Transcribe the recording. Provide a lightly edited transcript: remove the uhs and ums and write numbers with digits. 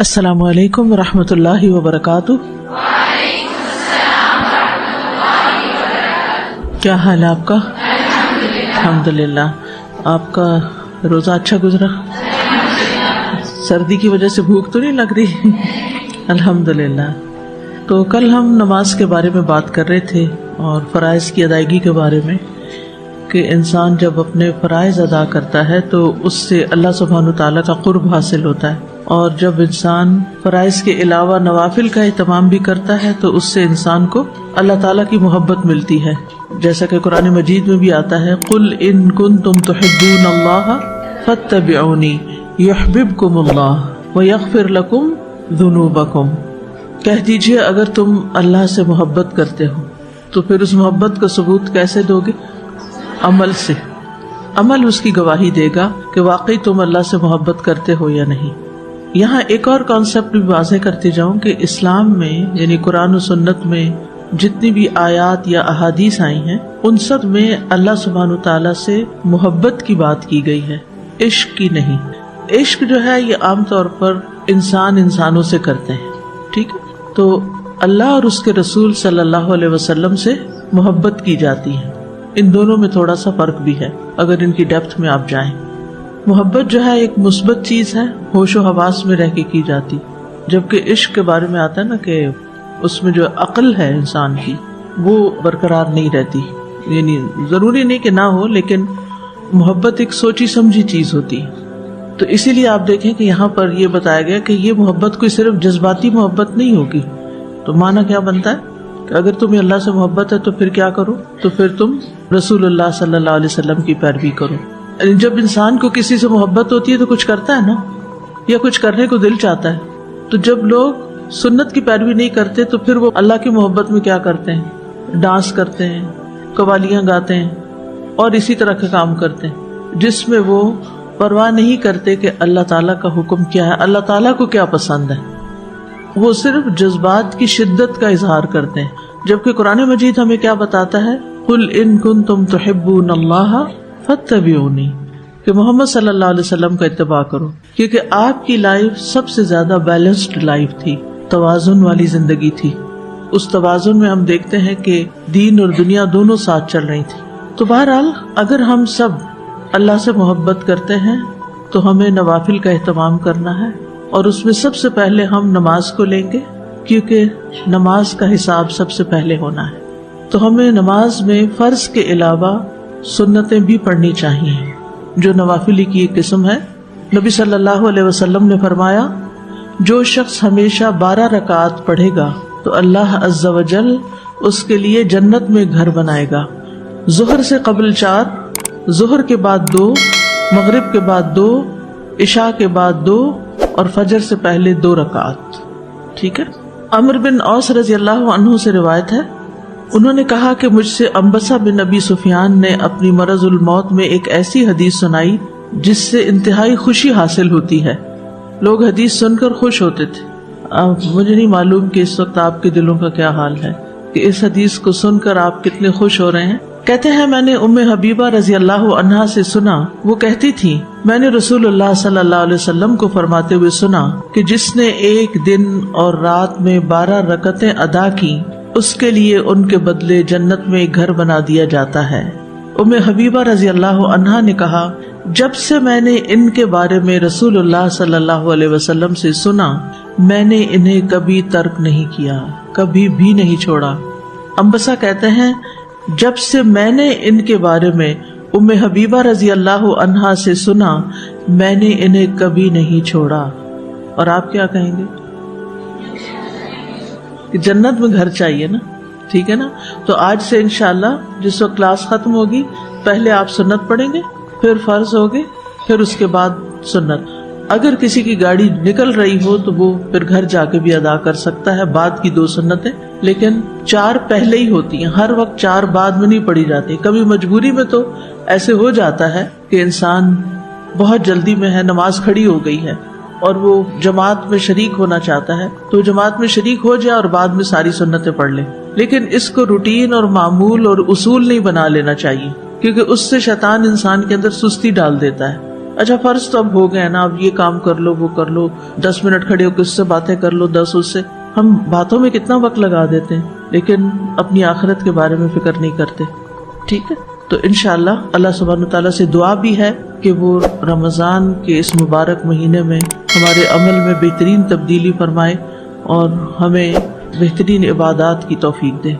السلام علیکم ورحمۃ اللہ وبرکاتہ۔ کیا حال ہے آپ کا؟ الحمدللہ۔ آپ کا روزہ اچھا گزرا؟ سردی کی وجہ سے بھوک تو نہیں لگ رہی؟ الحمدللہ۔ تو کل ہم نماز کے بارے میں بات کر رہے تھے اور فرائض کی ادائیگی کے بارے میں کہ انسان جب اپنے فرائض ادا کرتا ہے تو اس سے اللہ سبحانہ تعالیٰ کا قرب حاصل ہوتا ہے، اور جب انسان فرائض کے علاوہ نوافل کا اہتمام بھی کرتا ہے تو اس سے انسان کو اللہ تعالیٰ کی محبت ملتی ہے، جیسا کہ قرآن مجید میں بھی آتا ہے قُلْ إِن كُنتُمْ تُحِبُّونَ اللَّهَ فَاتَّبِعُونِي يُحْبِبْكُمُ اللَّهُ وَيَغْفِرْ لَكُمْ ذُنُوبَكُمْ۔ کہہ دیجئے اگر تم اللہ سے محبت کرتے ہو تو پھر اس محبت کا ثبوت کیسے دو گے؟ عمل سے۔ عمل اس کی گواہی دے گا کہ واقعی تم اللہ سے محبت کرتے ہو یا نہیں۔ یہاں ایک اور کانسیپٹ بھی واضح کرتے جاؤں کہ اسلام میں یعنی قرآن و سنت میں جتنی بھی آیات یا احادیث آئی ہیں ان سب میں اللہ سبحانہ تعالیٰ سے محبت کی بات کی گئی ہے، عشق کی نہیں۔ عشق جو ہے یہ عام طور پر انسانوں سے کرتے ہیں، ٹھیک ہے؟ تو اللہ اور اس کے رسول صلی اللہ علیہ وسلم سے محبت کی جاتی ہے۔ ان دونوں میں تھوڑا سا فرق بھی ہے اگر ان کی ڈیپتھ میں آپ جائیں۔ محبت جو ہے ایک مثبت چیز ہے، ہوش و حواس میں رہ کے کی جاتی، جبکہ عشق کے بارے میں آتا ہے نا کہ اس میں جو عقل ہے انسان کی وہ برقرار نہیں رہتی، یعنی ضروری نہیں کہ نہ ہو لیکن محبت ایک سوچی سمجھی چیز ہوتی۔ تو اسی لیے آپ دیکھیں کہ یہاں پر یہ بتایا گیا کہ یہ محبت کوئی صرف جذباتی محبت نہیں ہوگی۔ تو معنی کیا بنتا ہے کہ اگر تمہیں اللہ سے محبت ہے تو پھر کیا کرو؟ تو پھر تم رسول اللہ صلی اللہ علیہ وسلم کی پیروی کرو۔ جب انسان کو کسی سے محبت ہوتی ہے تو کچھ کرتا ہے نا، یا کچھ کرنے کو دل چاہتا ہے۔ تو جب لوگ سنت کی پیروی نہیں کرتے تو پھر وہ اللہ کی محبت میں کیا کرتے ہیں؟ ڈانس کرتے ہیں، قوالیاں گاتے ہیں اور اسی طرح کے کام کرتے ہیں، جس میں وہ پرواہ نہیں کرتے کہ اللہ تعالیٰ کا حکم کیا ہے، اللہ تعالیٰ کو کیا پسند ہے۔ وہ صرف جذبات کی شدت کا اظہار کرتے ہیں، جبکہ قرآن مجید ہمیں کیا بتاتا ہے؟ قُلْ إِن كُنتُمْ تُحِبُّونَ اللَّهَ فَاتَّبِعُونِي، کہ محمد صلی اللہ علیہ وسلم کا اتباع کرو، کیونکہ آپ کی لائف سب سے زیادہ بیلنسڈ لائف تھی، توازن والی زندگی تھی۔ اس توازن میں ہم دیکھتے ہیں کہ دین اور دنیا دونوں ساتھ چل رہی تھی۔ تو بہرحال اگر ہم سب اللہ سے محبت کرتے ہیں تو ہمیں نوافل کا اہتمام کرنا ہے، اور اس میں سب سے پہلے ہم نماز کو لیں گے، کیونکہ نماز کا حساب سب سے پہلے ہونا ہے۔ تو ہمیں نماز میں فرض کے علاوہ سنتیں بھی پڑھنی چاہیے، جو نوافلی کی ایک قسم ہے۔ نبی صلی اللہ علیہ وسلم نے فرمایا جو شخص ہمیشہ 12 رکعات پڑھے گا تو اللہ عز و جل اس کے لیے جنت میں گھر بنائے گا۔ ظہر سے قبل 4، ظہر کے بعد 2، مغرب کے بعد 2، عشاء کے بعد 2 اور فجر سے پہلے 2 رکعات، ٹھیک ہے؟ عمرو بن عوص رضی اللہ عنہ سے روایت ہے، انہوں نے کہا کہ مجھ سے انبسہ بن ابی سفیان نے اپنی مرض الموت میں ایک ایسی حدیث سنائی جس سے انتہائی خوشی حاصل ہوتی ہے۔ لوگ حدیث سن کر خوش ہوتے تھے۔ اب مجھے نہیں معلوم کہ اس وقت آپ کے دلوں کا کیا حال ہے کہ اس حدیث کو سن کر آپ کتنے خوش ہو رہے ہیں۔ کہتے ہیں میں نے ام حبیبہ رضی اللہ عنہا سے سنا، وہ کہتی تھی میں نے رسول اللہ صلی اللہ علیہ وسلم کو فرماتے ہوئے سنا کہ جس نے ایک دن اور رات میں 12 رکعتیں ادا کی اس کے لیے ان کے بدلے جنت میں ایک گھر بنا دیا جاتا ہے۔ ام حبیبہ رضی اللہ عنہا نے کہا جب سے میں نے ان کے بارے میں رسول اللہ صلی اللہ علیہ وسلم سے سنا میں نے انہیں کبھی ترک نہیں کیا، کبھی بھی نہیں چھوڑا۔ انبسہ کہتے ہیں جب سے میں نے ان کے بارے میں ام حبیبہ رضی اللہ عنہا سے سنا میں نے انہیں کبھی نہیں چھوڑا۔ اور آپ کیا کہیں گے؟ کہ جنت میں گھر چاہیے نا، ٹھیک ہے نا؟ تو آج سے انشاءاللہ جس وقت کلاس ختم ہوگی پہلے آپ سنت پڑھیں گے، پھر فرض ہوگے، پھر اس کے بعد سنت۔ اگر کسی کی گاڑی نکل رہی ہو تو وہ پھر گھر جا کے بھی ادا کر سکتا ہے بعد کی 2 سنتیں، لیکن 4 پہلے ہی ہوتی ہیں، ہر وقت 4 بعد میں نہیں پڑھی جاتی۔ کبھی مجبوری میں تو ایسے ہو جاتا ہے کہ انسان بہت جلدی میں ہے، نماز کھڑی ہو گئی ہے اور وہ جماعت میں شریک ہونا چاہتا ہے تو جماعت میں شریک ہو جائے اور بعد میں ساری سنتیں پڑھ لے، لیکن اس کو روٹین اور معمول اور اصول نہیں بنا لینا چاہیے، کیونکہ اس سے شیطان انسان کے اندر سستی ڈال دیتا ہے۔ اچھا فرض تو اب ہو گئے نا، اب یہ کام کر لو وہ کر لو، 10 منٹ کھڑے ہو کے اس سے باتیں کر لو، 10 اس سے. ہم باتوں میں کتنا وقت لگا دیتے ہیں لیکن اپنی آخرت کے بارے میں فکر نہیں کرتے. ٹھیک ہے، تو انشاءاللہ اللہ سبحانہ تعالیٰ سے دعا بھی ہے کہ وہ رمضان کے اس مبارک مہینے میں ہمارے عمل میں بہترین تبدیلی فرمائے اور ہمیں بہترین عبادات کی توفیق دے.